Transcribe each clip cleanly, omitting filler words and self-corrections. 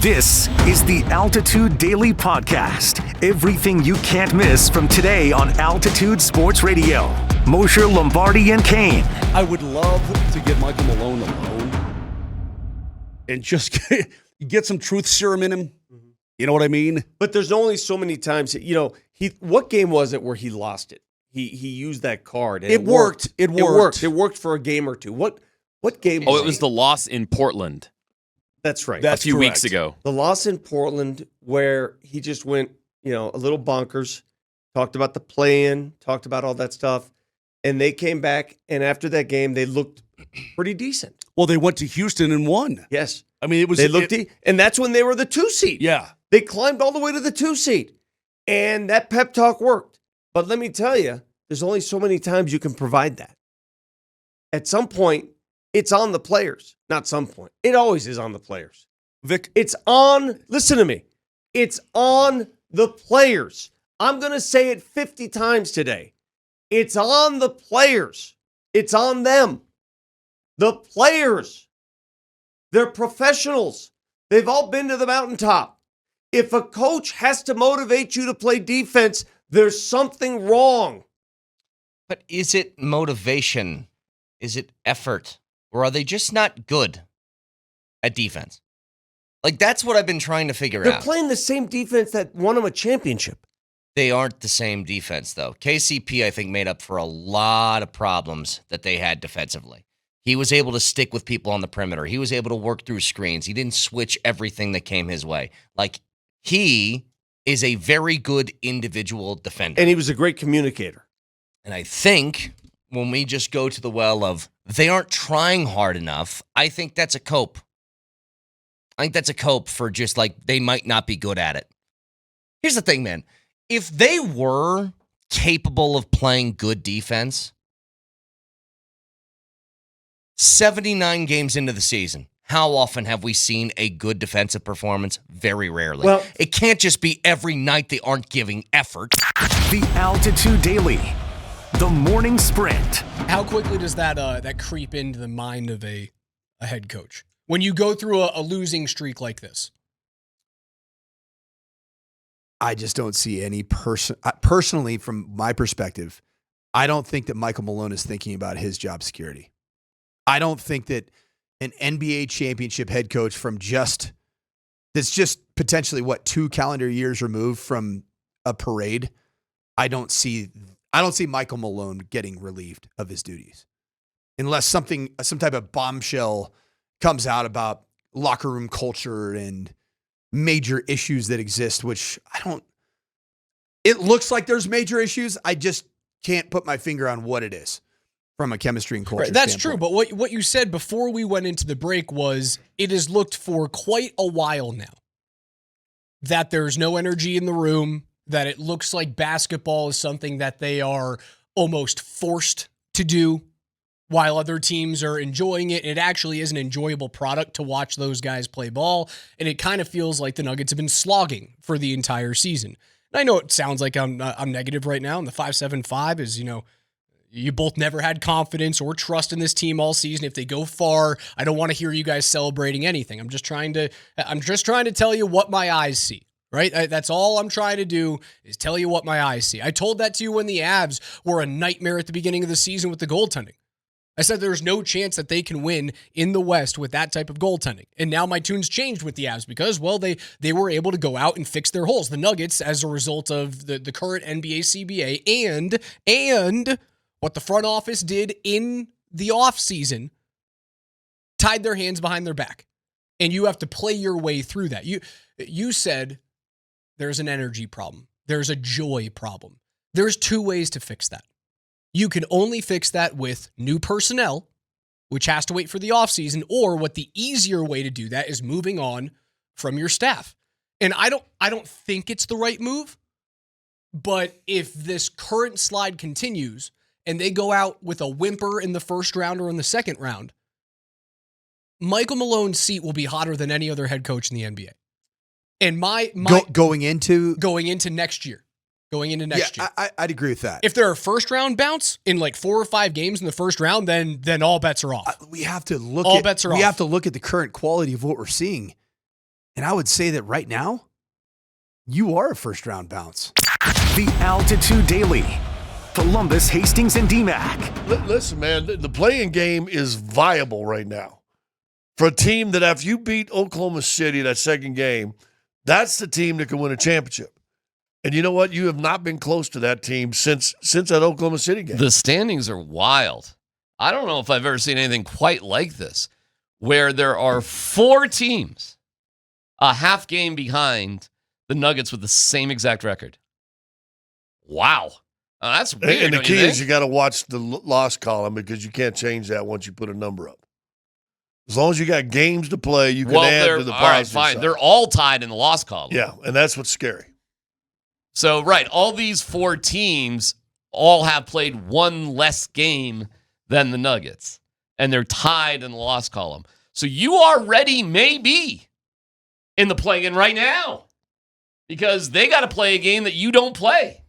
This is the Altitude Daily Podcast. Everything you can't miss from today on Altitude Sports Radio. Mosher, Lombardi, and Kane. I would love to get Michael Malone alone and just get some truth serum in him. You know what I mean? But there's only so many times, what game was it where he lost it? He used that card. And It worked. It worked for a game or two. What game was it? It was the loss in Portland. That's right. A few weeks ago. The loss in Portland where he just went, a little bonkers, talked about the play-in, talked about all that stuff, and they came back, and after that game, they looked pretty decent. Well, they went to Houston and won. Yes. I mean, and that's when they were the 2 seed. Yeah. They climbed all the way to the 2 seed, and that pep talk worked. But let me tell you, there's only so many times you can provide that. At some point, it's on the players. Not some point. It always is on the players. Vic, listen to me. It's on the players. I'm going to say it 50 times today. It's on the players. It's on them. The players. They're professionals. They've all been to the mountaintop. If a coach has to motivate you to play defense, there's something wrong. But is it motivation? Is it effort? Or are they just not good at defense? Like, that's what I've been trying to figure out. They're playing the same defense that won them a championship. They aren't the same defense, though. KCP, I think, made up for a lot of problems that they had defensively. He was able to stick with people on the perimeter. He was able to work through screens. He didn't switch everything that came his way. Like, he is a very good individual defender. And he was a great communicator. And I think when we just go to the well of they aren't trying hard enough, I think that's a cope. I think that's a cope for just like they might not be good at it. Here's the thing, man. If they were capable of playing good defense, 79 games into the season, how often have we seen a good defensive performance? Very rarely. Well, it can't just be every night they aren't giving effort. The Altitude Daily. The Morning Sprint. How quickly does that creep into the mind of a head coach when you go through a losing streak like this? I just don't see any personally, from my perspective, I don't think that Michael Malone is thinking about his job security. I don't think that an NBA championship head coach that's just potentially 2 calendar years removed from a parade. I don't see Michael Malone getting relieved of his duties unless some type of bombshell comes out about locker room culture and major issues that exist, which it looks like there's major issues. I just can't put my finger on what it is from a chemistry and culture That's standpoint. true, but what you said before we went into the break was it has looked for quite a while now that there's no energy in the room, that it looks like basketball is something that they are almost forced to do while other teams are enjoying it. It actually is an enjoyable product to watch those guys play ball, and it kind of feels like the Nuggets have been slogging for the entire season. And I know it sounds like I'm negative right now, and the 5-7-5 is, you both never had confidence or trust in this team all season. If they go far, I don't want to hear you guys celebrating anything. I'm just trying to tell you what my eyes see. Right? That's all I'm trying to do is tell you what my eyes see. I told that to you when the Avs were a nightmare at the beginning of the season with the goaltending. I said there's no chance that they can win in the West with that type of goaltending. And now my tune's changed with the Avs because, well, they were able to go out and fix their holes. The Nuggets, as a result of the current NBA CBA and what the front office did in the offseason, tied their hands behind their back. And you have to play your way through that. You said there's an energy problem. There's a joy problem. There's 2 ways to fix that. You can only fix that with new personnel, which has to wait for the offseason, or what the easier way to do that is moving on from your staff. And I don't think it's the right move, but if this current slide continues and they go out with a whimper in the first round or in the second round, Michael Malone's seat will be hotter than any other head coach in the NBA. And going into next year. Going into next year. I'd agree with that. If they're a first round bounce in like 4 or 5 games in the first round, then all bets are off. We have to look all bets are off. We have to look at the current quality of what we're seeing. And I would say that right now, you are a first-round bounce. The Altitude Daily. Columbus, Hastings, and DMAC. Listen, man, the playing game is viable right now. For a team that after you beat Oklahoma City that second game, that's the team that can win a championship. And you know what? You have not been close to that team since that Oklahoma City game. The standings are wild. I don't know if I've ever seen anything quite like this, where there are 4 teams a half game behind the Nuggets with the same exact record. Wow. That's weird. And the don't key you think? is you got to watch the loss column because you can't change that once you put a number up. As long as you got games to play, you can add to the all right, positive fine. side. They're all tied in the loss column. Yeah, and that's what's scary. So, right, all these 4 teams all have played one less game than the Nuggets, and they're tied in the loss column. So you already may be in the play-in right now because they got to play a game that you don't play.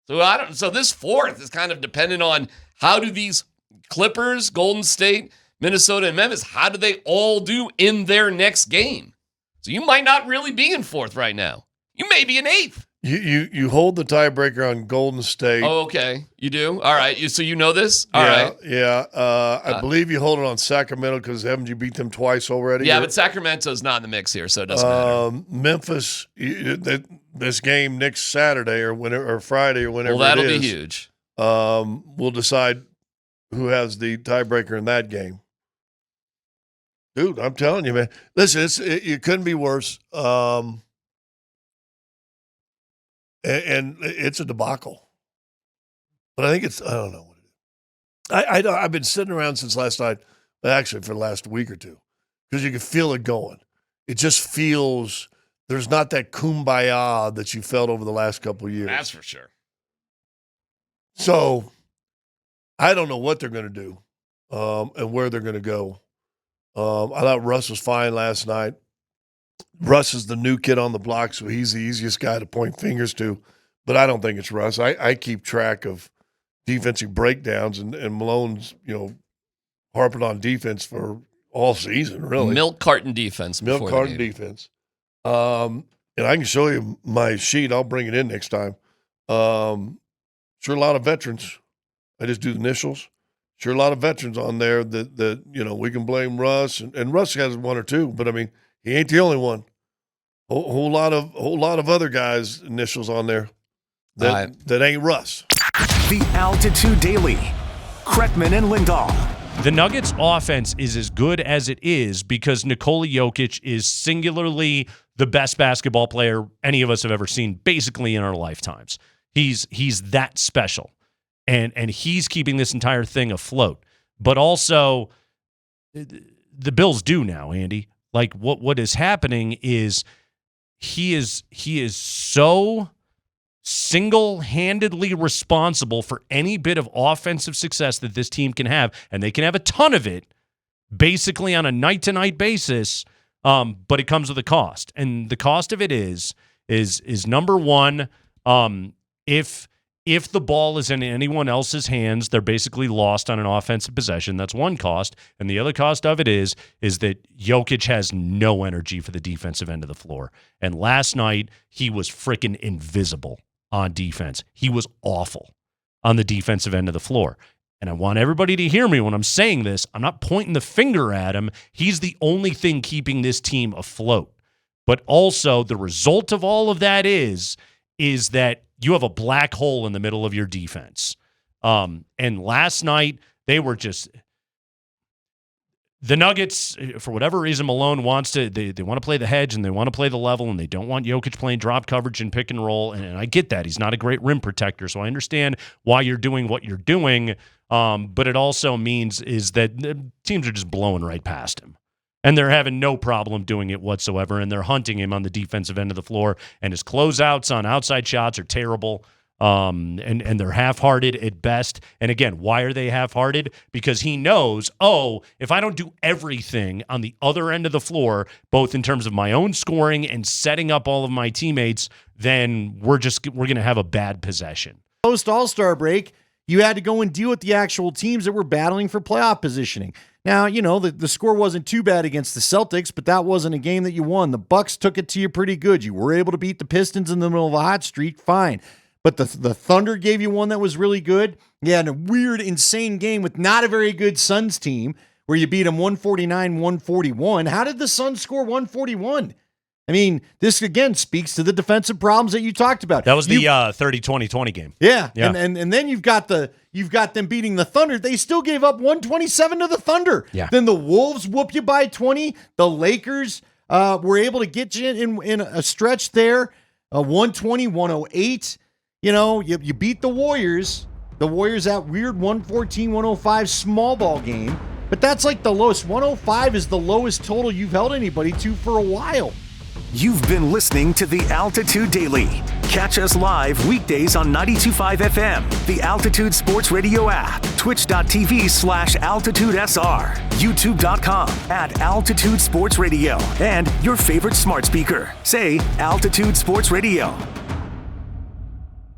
So this 4th is kind of dependent on how do these Clippers, Golden State, Minnesota, and Memphis, how do they all do in their next game? So you might not really be in 4th right now. You may be in 8th. You hold the tiebreaker on Golden State. Oh, okay. You do? All right. So you know this? All right. Yeah. I believe you hold it on Sacramento because haven't you beat them twice already? Yeah, but Sacramento's not in the mix here, so it doesn't matter. Memphis, this game next Saturday or Friday or whenever Well, that'll it is, be huge. we'll decide who has the tiebreaker in that game. Dude, I'm telling you, man. Listen, it couldn't be worse. And it's a debacle. But I think I don't know what it is. I've been sitting around since last night, actually for the last week or two, because you can feel it going. It just feels there's not that kumbaya that you felt over the last couple of years. That's for sure. So I don't know what they're going to do and where they're going to go. I thought Russ was fine last night. Russ is the new kid on the block, so he's the easiest guy to point fingers to. But I don't think it's Russ. I keep track of defensive breakdowns, and Malone's, harping on defense for all season, really. Milk carton defense. Milk before the carton game. defense. And I can show you my sheet. I'll bring it in next time. Sure, a lot of veterans. I just do the initials. Sure, a lot of veterans on there that we can blame Russ, and Russ has one or two, but I mean he ain't the only one. Whole lot of other guys' initials on there that ain't Russ. The Altitude Daily. Kretman and Lindahl. The Nuggets' offense is as good as it is because Nikola Jokic is singularly the best basketball player any of us have ever seen, basically in our lifetimes. He's that special, and he's keeping this entire thing afloat. But also, the Bills do now, Andy. Like what is happening is he is so single-handedly responsible for any bit of offensive success that this team can have, and they can have a ton of it basically on a night-to-night basis, but it comes with a cost. And the cost of it is number one, if the ball is in anyone else's hands, they're basically lost on an offensive possession. That's one cost. And the other cost of it is that Jokic has no energy for the defensive end of the floor. And last night, he was freaking invisible on defense. He was awful on the defensive end of the floor. And I want everybody to hear me when I'm saying this. I'm not pointing the finger at him. He's the only thing keeping this team afloat. But also, the result of all of that is that you have a black hole in the middle of your defense. And last night, they were just – the Nuggets, for whatever reason, Malone wants to – they want to play the hedge and they want to play the level, and they don't want Jokic playing drop coverage and pick and roll. And I get that. He's not a great rim protector, so I understand why you're doing what you're doing. But it also means is that the teams are just blowing right past him. And they're having no problem doing it whatsoever, and they're hunting him on the defensive end of the floor. And his closeouts on outside shots are terrible, and they're half-hearted at best. And again, why are they half-hearted? Because he knows, if I don't do everything on the other end of the floor, both in terms of my own scoring and setting up all of my teammates, then we're going to have a bad possession. Post All-Star break, you had to go and deal with the actual teams that were battling for playoff positioning. Now, the score wasn't too bad against the Celtics, but that wasn't a game that you won. The Bucks took it to you pretty good. You were able to beat the Pistons in the middle of a hot streak, fine. But the Thunder gave you one that was really good. Yeah, and a weird, insane game with not a very good Suns team where you beat them 149-141. How did the Suns score 141? I mean, this again speaks to the defensive problems that you talked about. That was the 30-20-20 game. Yeah. And then you've got them beating the Thunder. They still gave up 127 to the Thunder. Yeah. Then the Wolves whoop you by 20. The Lakers were able to get you in a stretch there, 120-108. You beat the Warriors. The Warriors that weird 114-105 small ball game. But that's like the lowest. 105 is the lowest total you've held anybody to for a while. You've been listening to the Altitude Daily. Catch us live weekdays on 92.5 FM, the Altitude Sports Radio app, twitch.tv/AltitudeSR, youtube.com @Altitude Sports Radio, and your favorite smart speaker. Say Altitude Sports Radio.